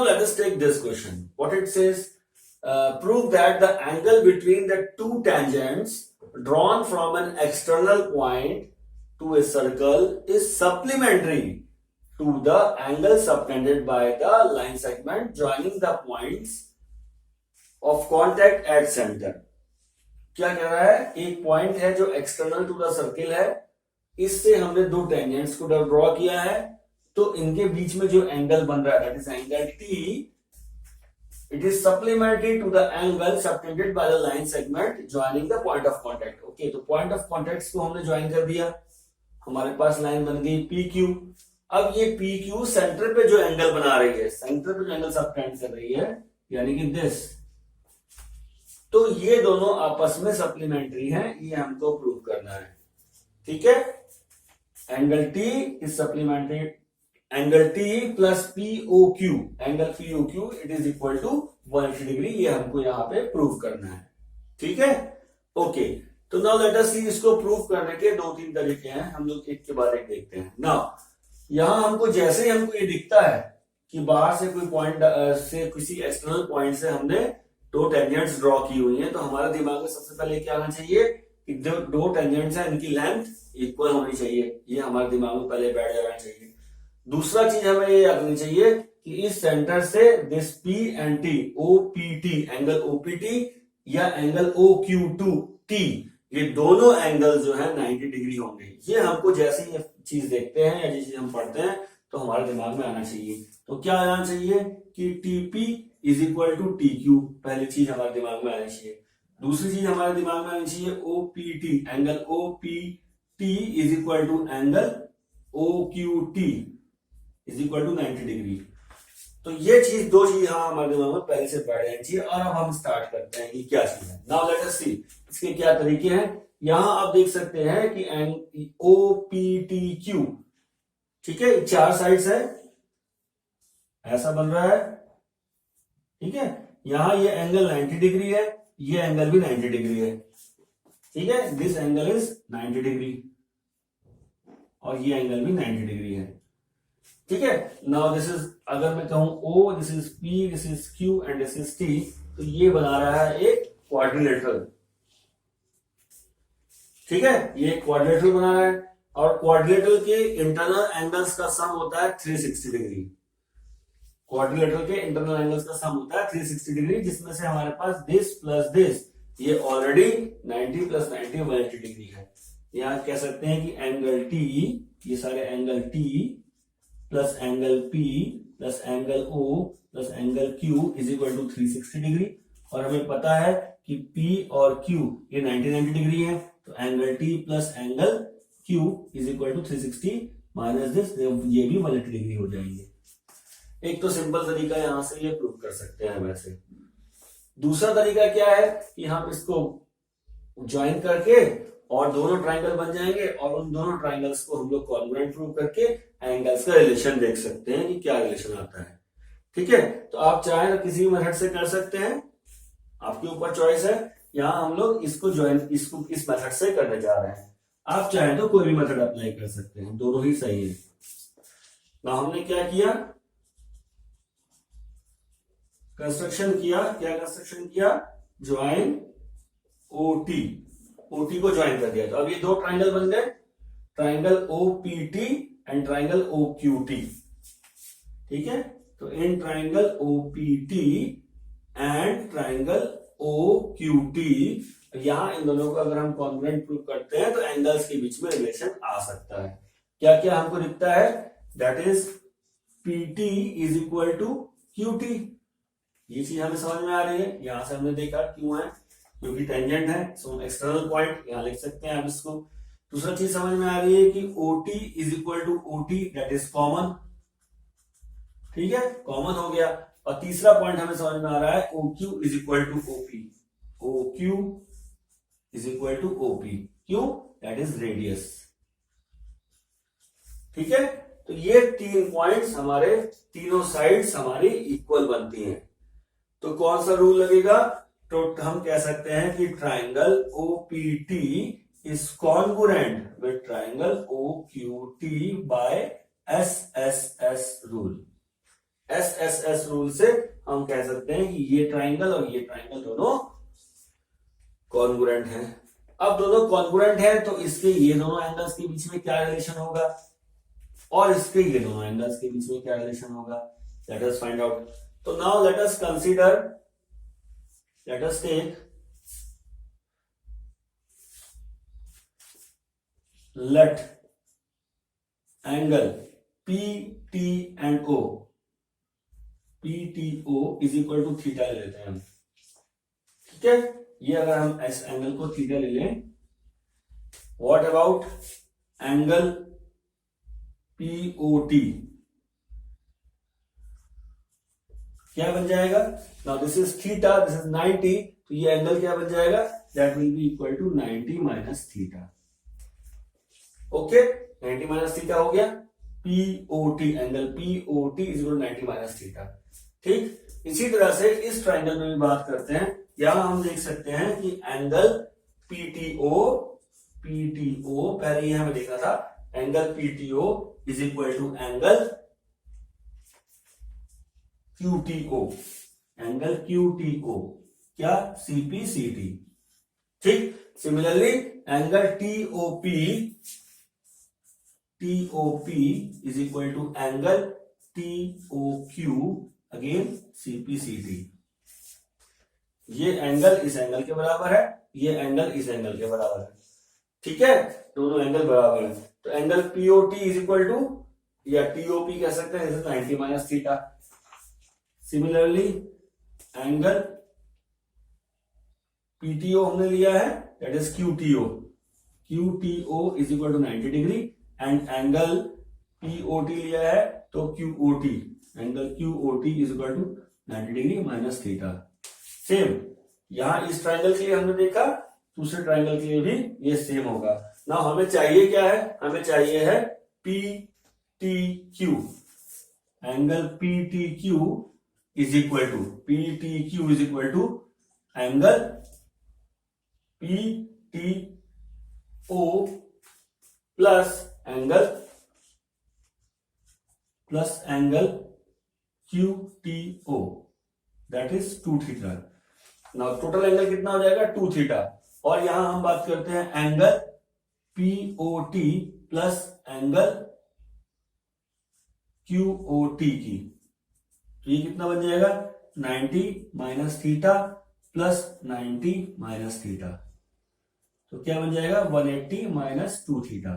let us take this question. What it says, prove that the angle between the two tangents drawn from an external point to a circle is supplementary to the angle subtended by the line segment joining the points of contact at center. क्या कह रहा है, एक point है जो external to the circle है, इससे हमने दो टेंजेंट्स को ड्रॉ किया है, तो इनके बीच में जो एंगल बन रहा है that is angle T, it is supplementary to the angle subtended by the line segment joining the point of contact. Okay, तो पॉइंट ऑफ कांटेक्ट को हमने ज्वाइन कर दिया, हमारे पास लाइन बन गई पी क्यू. अब ये पी क्यू सेंटर पे जो एंगल बना रही है, सेंटर पे जो एंगल सबटेंड कर रही है यानी कि दिस, तो ये दोनों आपस में सप्लीमेंट्री हैं, ये हमको प्रूव करना है. ठीक है, angle T is supplementary, angle T plus POQ, angle POQ it is equal to 180 degree, ये हमको यहां पे प्रूव करना है. ठीक है, ओके. तो नाउ लेट अस सी, इसको प्रूव करने के दो तीन तरीके हैं, हम लोग एक के बाद एक देखते हैं. नाउ यहां हमको जैसे ही हमको ये दिखता है कि बाहर से कोई पॉइंट से किसी एक्सटर्नल पॉइंट से हमने दो टेंजेंट्स ड्रॉ की हुई हैं, तो हमारे दिमाग में सबसे पहले क्या आना चाहिए कि जो दो टेंजेंट्स हैं इनकी लेंथ इक्वल होनी चाहिए, ये हमारे दिमाग में पहले बैठ जाना चाहिए. दूसरा चीज हमें ये याद रखनी चाहिए कि इस सेंटर से this P and T, OPT, angle OPT या एंगल ओक्यू2टी, ये दोनों एंगल जो है 90 डिग्री होंगे. ये हमको जैसे ही ये चीज देखते हैं या जैसे हम पढ़ते हैं तो हमारे दिमाग में आना चाहिए. तो क्या आना चाहिए कि TP is equal to T Q, पहली चीज हमारे दिमाग में आनी चाहिए. दूसरी चीज हमारे दिमाग में आनी चाहिए OPT, angle OPT is equal to angle OQT is equal to 90 degree. तो ये चीज, दो चीज हाँ हमारे दिमाग में पहले से बैठ जानी चाहिए. और अब हम स्टार्ट करते हैं कि क्या चीज है. नाउ लेट अस सी इसके क्या तरीके हैं. यहां आप देख सकते हैं कि ओपीटीक्यू, ठीक है, चार साइड्स है, ऐसा बन रहा है. ठीक है, यहां ये एंगल 90 डिग्री है, ये एंगल भी 90 डिग्री है. ठीक है, दिस एंगल इज 90 डिग्री और ये एंगल भी 90 डिग्री है. ठीक है, नाउ दिस इज, अगर मैं कहूं O, this is P, this is Q and this is T, तो ये बना रहा है एक क्वाड्रिलेटरल. ठीक है, ये क्वाड्रिलेटरल बना रहा है और क्वाड्रिलेटरल के इंटरनल एंगल्स का सम होता है 360 डिग्री. क्वाड्रिलेटरल के इंटरनल एंगल्स का सम होता है 360 डिग्री, जिसमें से हमारे पास दिस प्लस दिस, ये ऑलरेडी 90 प्लस 90 180 डिग्री है. यहां कह सकते हैं कि एंगल टी, ये सारे angle T plus angle P plus angle O plus angle Q is equal to 360 degree. और हमें पता है कि पी और क्यू ये 90 डिग्री है, तो angle T plus angle Q is equal to 360 minus this, ये भी 180 डिग्री हो जाएंगे. एक तो सिंपल तरीका यहां से ये प्रूव कर सकते हैं वैसे. दूसरा तरीका क्या है कि हम इसको ज्वाइन करके और दोनों ट्राइंगल बन जाएंगे और उन दोनों ट्राइंगल्स को हम लोग कॉन्ग्रुएंट प्रूव करके एंगल्स का रिलेशन देख सकते हैं कि क्या रिलेशन आता है. ठीक है, तो आप चाहें तो किसी भी मेथड से कर सकते हैं, आपके ऊपर चॉइस है. यहां हम लोग इसको ज्वाइन, इसको इस मेथड से करने जा रहे हैं. आप चाहें तो कोई भी मेथड अप्लाई कर सकते हैं, दोनों ही सही है. ना हमने क्या किया, कंस्ट्रक्शन किया. क्या कंस्ट्रक्शन किया, ज्वाइन ओटी, ओटी को ज्वाइन कर दिया. तो अब ये दो ट्राइंगल बन गए, triangle OPT and triangle OQT. ठीक है, तो इन triangle OPT and triangle OQT, यहां इन दोनों को अगर हम कॉन्ग्रुएंट प्रूव करते हैं तो एंगल्स के बीच में रिलेशन आ सकता है. क्या क्या हमको दिखता है, that is PT is equal to QT. ये चीज हमें समझ में आ रही है. यहां से हमने देखा क्यों है, क्योंकि टेंजेंट है, सो एक्सटर्नल पॉइंट यहां लिख सकते हैं आप इसको. दूसरा चीज समझ में आ रही है कि OT is equal to OT, that is common. ठीक है, कॉमन हो गया. और तीसरा पॉइंट हमें समझ में आ रहा है OQ is equal to OP, OQ is equal to OP. क्यों, दैट इज रेडियस. ठीक है, तो ये तीन पॉइंट्स हमारे, तीनों साइड्स हमारी इक्वल बनती हैं. तो कौन सा रूल लगेगा, तो हम कह सकते हैं कि triangle OPT is congruent with triangle OQT by SSS rule. S rule से हम कह सकते हैं कि ये ट्राइंगल और ये ट्राइंगल दोनों कॉन्ग्रुएंट हैं। अब दोनों कॉन्ग्रुएंट हैं तो इसके ये दोनों एंगल्स के बीच में क्या रिलेशन होगा और इसके ये दोनों एंगल्स के बीच में क्या रिलेशन होगा, लेट अस फाइंड आउट। तो now let us consider, let us take let angle PT and O, PTO is equal to theta ले लेते हैं हम, ठीक है। ये अगर हम इस एंगल को थीटा ले लें, व्हाट अबाउट एंगल POT, क्या बन जाएगा? Now this is theta, this is 90, तो ये एंगल क्या बन जाएगा? That will be equal to 90 minus theta. Okay, 90 minus theta हो गया। POT, angle POT is equal 90 minus theta. ठीक, इसी तरह से इस ट्राइंगल में भी बात करते हैं। यहां हम देख सकते हैं कि एंगल PTO पहले ये हमें देखा था, angle PTO is equal to angle QTO, angle QTO क्या? CPCT। ठीक, similarly angle TOP is equal to angle TOQ, again CPCT। ये एंगल इस एंगल के बराबर है, ये एंगल इस एंगल के बराबर है, ठीक है, दोनों एंगल बराबर है। तो angle POT is equal to, या TOP कह सकते हैं, 90 minus theta. Similarly angle PTO हमने लिया है, that is QTO is equal to 90 degree, and angle POT लिया है तो QOT, angle QOT is equal to 90 degree minus theta. Same यहां इस ट्राइंगल के लिए हमने देखा, दूसरे ट्राइंगल के लिए भी ये सेम होगा ना। हमें चाहिए क्या है? हमें चाहिए है PTQ, angle PTQ is equal to angle PTO plus angle QTO, that is 2 theta. Now total angle कितना हो जाएगा? 2 थीटा। और यहां हम बात करते हैं angle POT plus angle QOT की, तो ये कितना बन जाएगा? 90 minus theta plus 90 minus theta, तो क्या बन जाएगा? 180 माइनस 2 थीटा।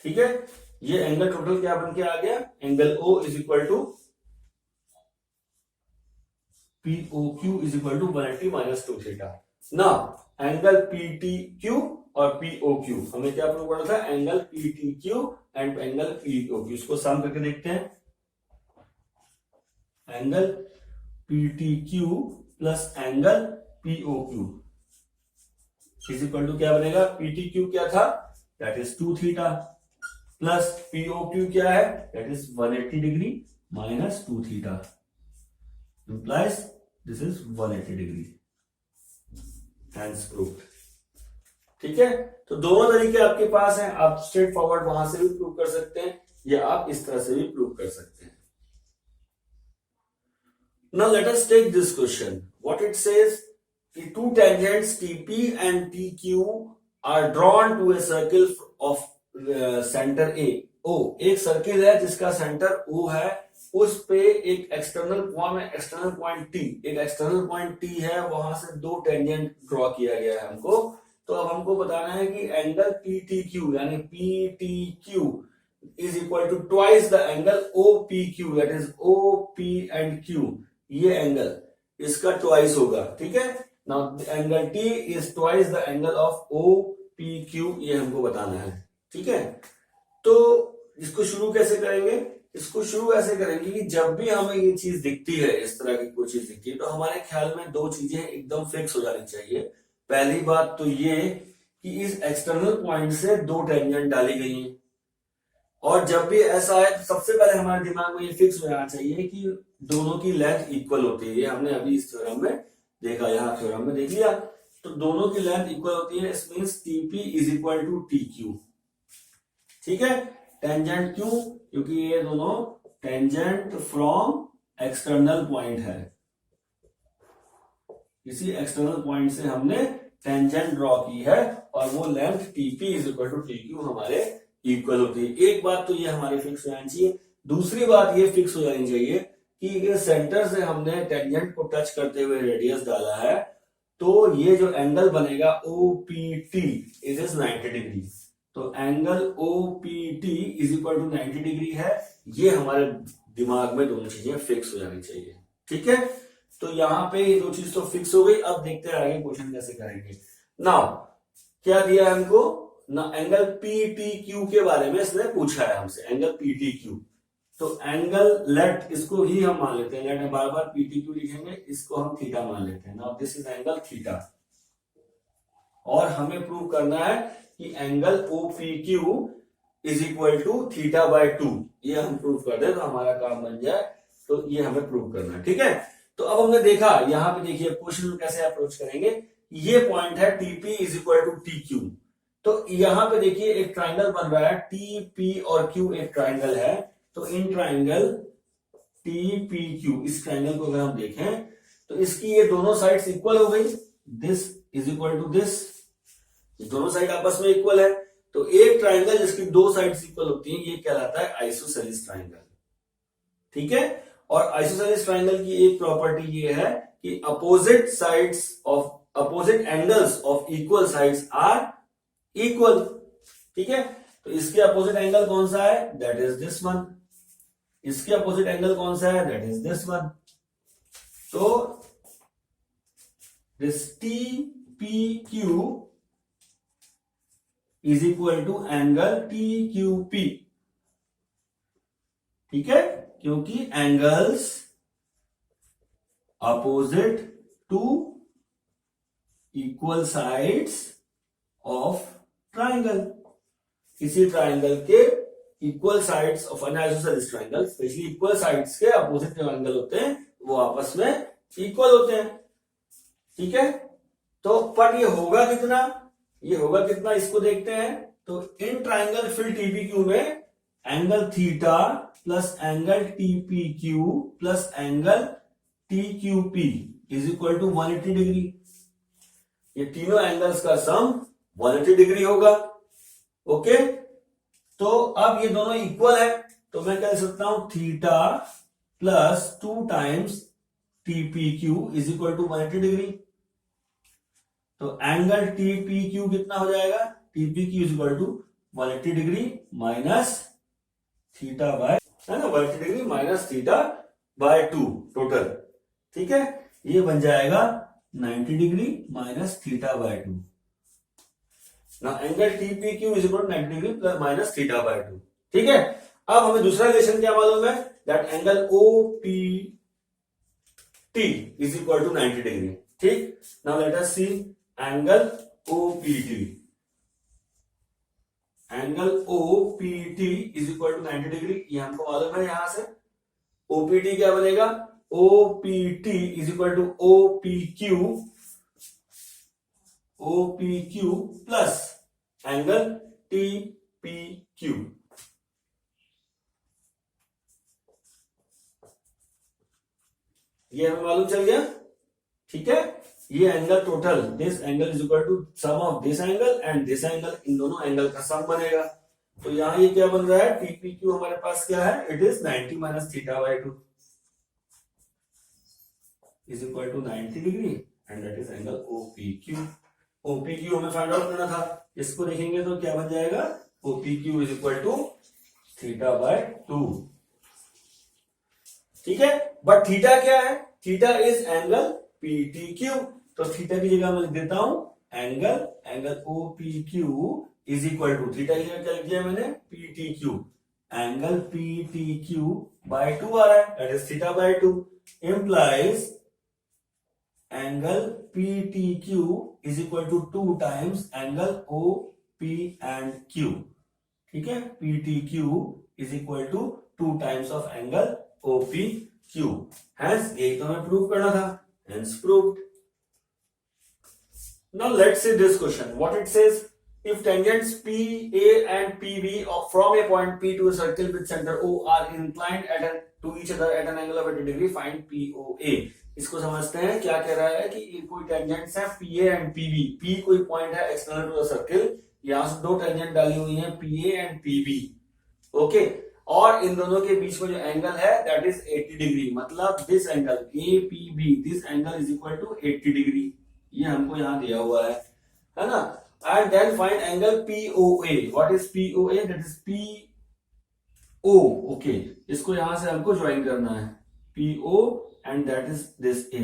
ठीक है, ये एंगल टोटल क्या बन के आ गया? Angle O is equal to POQ is equal to 180 minus 2 theta. ना एंगल PTQ और POQ हमें क्या प्रूव करना था? Angle PTQ and angle POQ, इसको सम करके देखते हैं। Angle PTQ plus angle POQ is equal to क्या बनेगा? PTQ क्या था? That is 2 theta, plus POQ क्या है? That is 180 degree minus 2 theta, implies this is 180 degree, hence proved। ठीक है, तो दोनों तरीके आपके पास हैं, आप स्ट्रेट फॉरवर्ड वहां से भी प्रूव कर सकते हैं या आप इस तरह से भी प्रूव कर सकते हैं। Now let us take this question. What it says, the two tangents TP and TQ are drawn to a circle of center A. O एक सर्किल है जिसका सेंटर O है, उस पे एक एक्सटर्नल पॉइंट T, एक एक्सटर्नल पॉइंट T है, वहां से दो टेंजेंट ड्रॉ किया गया है हमको। तो अब हमको बताना है कि एंगल PTQ यानी PTQ is equal to twice the angle OPQ, that is OP and Q, ये एंगल इसका ट्वाइस होगा। ठीक है, now angle T is twice the angle of OPQ, ये हमको बताना है। ठीक है, तो इसको शुरू कैसे करेंगे? इसको शुरू ऐसे करेंगे कि जब भी हमें ये चीज दिखती है, इस तरह की कोई चीज दिखती है, तो हमारे ख्याल में दो चीजें एकदम फिक्स हो जानी चाहिए। पहली बात तो ये कि इस एक्सटर्नल पॉइंट से दो टेंजेंट डाली गई हैं, और जब भी ऐसा है तो सबसे पहले हमारे दिमाग में ये फिक्स हो जाना चाहिए कि दोनों की लेंथ इक्वल होती है। ये हमने अभी इस थ्योरम में देखा, यहाँ थ्योरम में देख लिया, तो दोनों की लेंथ इक्वल होती है। It means TP is equal to TQ। ठीक है, टेंजेंट क्यों? क्योंकि ये दोनों टेंजेंट फ्रॉम एक्सटर्नल पॉइंट है, किसी एक्सटर्नल पॉइंट से हमने टेंजेंट ड्रॉ की है और वो length TP is equal to T Q हमारे इक्वल होती है। एक बात तो ये हमारी फिक्स हो जानी चाहिए। दूसरी बात ये फिक्स हो जानी चाहिए कि ये सेंटर से हमने टेंजेंट को टच करते हुए रेडियस डाला है, तो ये जो एंगल बनेगा OPT इज 90 डिग्री। तो angle OPT is equal to 90 degree है। ये हमारे दिमाग में दोनों चीजें फिक्स हो जानी चाहिए। ठीक है, तो यहाँ पे ये दो चीज तो फिक्स हो गई। अब देखते हैं आगे क्वेश्चन कैसे करेंगे। नाउ क्या दिया है हमको ना, एंगल PTQ के बारे में इसने पूछा है हमसे, एंगल PTQ। तो एंगल लेट, इसको ही हम मान लेते हैं, लेट बार बार PTQ लिखेंगे, इसको हम थीटा मान लेते हैं। Now this is angle theta और हमें प्रूव करना है कि angle OPQ is equal to theta by 2। ये हम प्रूव कर दें तो हमारा काम बन जाए। तो ये हमें प्रूव करना है। ठीक है, तो अब हमने देखा, यहां पे देखिए क्वेश्चन कैसे अप्रोच करेंगे। ये पॉइंट है TP is equal to TQ। तो यहां पे देखिए एक ट्राइंगल बन रहा है, TP और Q एक ट्राइंगल है। तो इन ट्राइंगल TPQ, इस ट्राइंगल को अगर हम देखें तो इसकी ये दोनों साइड्स इक्वल हो गई। This is equal to this, दोनों साइड आपस में इक्वल है। तो एक ट्राइंगल जिसकी दो साइड्स इक्वल होती हैं ये कहलाता है आइसोसेलेस ट्राइंगल। ठीक है, और आइसोसेलेस ट्राइंगल की एक प्रॉपर्टी ये है कि opposite sides of, opposite angles of equal sides are equal. ठीक है, तो इसके अपोजिट एंगल कौन सा है, दैट इज दिस वन। इसके अपोजिट एंगल कौन सा है, दैट इज दिस वन। तो this TPQ is equal to angle TQP। ठीक है, क्योंकि angles opposite to equal sides of triangle, किसी ट्राइंगल के equal sides of an isosceles triangle, specially equal sides के अपोजिट जो एंगल होते हैं वो आपस में इक्वल होते हैं। ठीक है, तो पर ये होगा कितना, ये होगा कितना इसको देखते हैं। तो इन ट्राइंगल फिर TPQ में angle theta plus angle TPQ plus angle TQP is equal to 180 degree. ये तीनों एंगल्स का सम 180 डिग्री होगा। ओके, तो अब ये दोनों इक्वल है, तो मैं कह सकता हूं theta plus 2 times TPQ is equal to 180 degree. तो एंगल TPQ कितना हो जाएगा, TPQ is equal to 180 degree minus theta by, है ना, 180 degree minus theta by 2 total. ठीक है, ये बन जाएगा 90 डिग्री माइनस थीटा बाय 2। ना angle TPQ is equal to 90 degree minus theta by 2। ठीक है, अब हमें दूसरा रिलेशन क्या मालूम है, that angle OPT is equal to 90 degree. ठीक, now let us see angle OPT। Angle OPT is equal to 90 degree, ये हमको मालूम है। यहां से OPT क्या बनेगा, OPT is equal to OPQ plus angle TPQ। ये हमें मालूम चल गया। ठीक है, ये angle total, this angle is equal to sum of this angle and this angle, इन दोनों एंगल का सम बनेगा। तो यहां ये क्या बन रहा है, TPQ हमारे पास क्या है, it is 90 minus theta by 2 is equal to 90 degree and that is angle OPQ। OPQ हमें फाइंड आउट करना था, इसको देखेंगे तो क्या बन जाएगा, OPQ is equal to theta by 2। ठीक है, बट थीटा क्या है, थीटा इज एंगल PTQ। तो थीटा की जगह मैं लिख देता हूं angle OPQ is equal to, theta की जगह क्या लिख दिया मैंने, PTQ। एंगल PTQ बाय 2 आ रहा है, that is theta by 2, implies angle PTQ is equal to 2 times angle OP and Q। ठीक है, PTQ is equal to 2 times of angle OPQ। Hence यही तो हमें प्रूव करना था, hence proved. Now let's see this question. What it says, if tangents PA and PB from a point P to a circle with center O are inclined to each other at an angle of 80 degree, find POA. इसको समझते हैं, क्या कह रहा है कि कोई tangents है PA एंड PB, P कोई पॉइंट है एक्सटर्नल टू द सर्किल, यहां से दो टेंजेंट डाली हुई हैं PA एंड PB, ओके, और इन दोनों के बीच में जो एंगल है दैट इज 80 डिग्री, मतलब this angle APB, this angle is equal to 80 degree, ये हमको यहाँ दिया हुआ है ना। And then find angle POA. What is POA? That is PO. Okay. इसको यहां से हमको ज्वाइन करना है, PO and that is this A.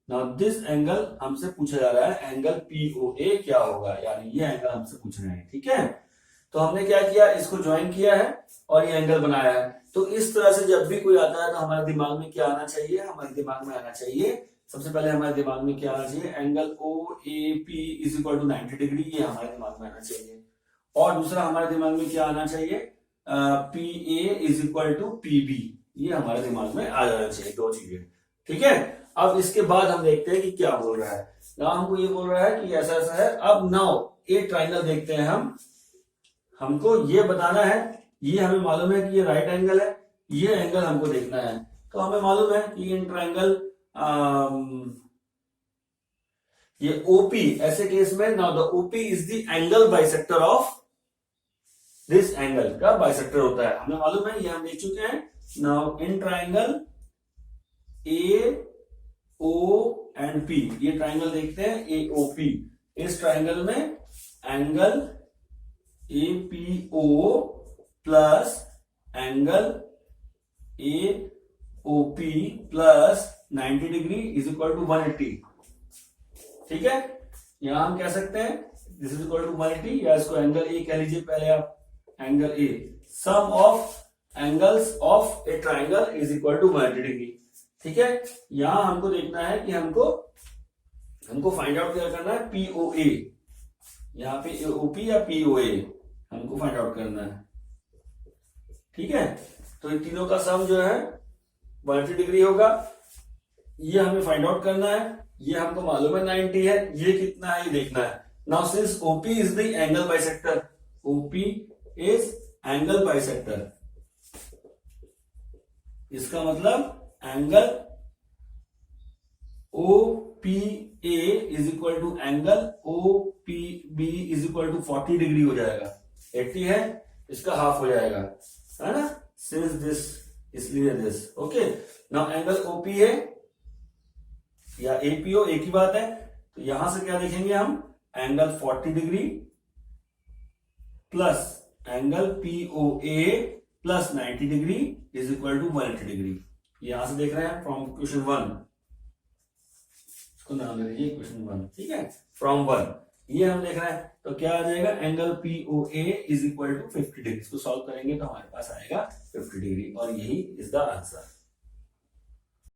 Now this angle हमसे पूछा जा रहा है, एंगल POA क्या होगा, यानी ये एंगल हमसे पूछ रहे हैं, ठीक है। तो हमने क्या किया, इसको ज्वाइन किया है और ये एंगल बनाया है। तो इस तरह से जब भी कोई आता है तो हमारे दिमाग में क्या आना चाहिए, हमारे दिमाग में आना चाहिए, सबसे पहले हमारे दिमाग में क्या आना चाहिए, angle OAP is equal to 90 degree, ये हमारे दिमाग में आना चाहिए। और दूसरा हमारे दिमाग में क्या आना चाहिए, PA is equal to PB, ये हमारे दिमाग में आ जाना चाहिए, दो चीजें, ठीक है। अब इसके बाद हम देखते हैं कि क्या बोल रहा है। ना हमको ये बोल रहा है कि ऐसा ऐसा है। अब नाउ एक ट्राइंगल देखते हैं हमको ये बताना है, ये हमें मालूम है कि ये राइट एंगल है, ये एंगल हमको देखना है। तो हमें मालूम है कि इन ट्राइंगल ये OP, ऐसे केस में now the OP is the angle bisector of this angle, का बाइसेक्टर होता है, हमें मालूम है, ये हम देख चुके हैं। Now in triangle AO and P, ये ट्राइंगल देखते हैं AOP, इस ट्राइंगल में angle APO plus angle AOP plus 90 degree is equal to 180, ठीक है। यहां हम कह सकते हैं दिस इज इक्वल टू 180, या इसको एंगल ए कह लीजिए पहले आप, angle A, sum of angles of a triangle is equal to 180 degree, ठीक है। यहां हमको देखना है कि हमको फाइंड आउट क्या करना है, POA, यहाँ पे OP या POA हमको फाइंड आउट करना है, ठीक है। तो इन तीनों का सम जो है 180 डिग्री होगा, ये हमें फाइंड आउट करना है, ये हमको मालूम है 90 है, ये कितना है ये देखना है। Now since OP is the angle bisector, OP is angle bisector, इसका मतलब angle OPA is equal to angle OPB is equal to 40 degree हो जाएगा, 80 है, इसका हाफ हो जाएगा, है ना, सिंस दिस, इसलिए this, okay. Now angle OP है या APO एक ही बात है, तो यहां से क्या देखेंगे हम, angle 40 degree plus angle POA plus 90 degree is equal to 180 degree, यहां से देख रहे हैं फ्रॉम क्वेश्चन 1, इसको नाम दे दीजिए क्वेश्चन 1, ठीक है, फ्रॉम 1, ये हम देख रहे हैं। तो क्या आ जाएगा, angle POA is equal to 50 degree, इसको सॉल्व करेंगे तो हमारे पास आएगा 50 डिग्री, और यही इज द आंसर।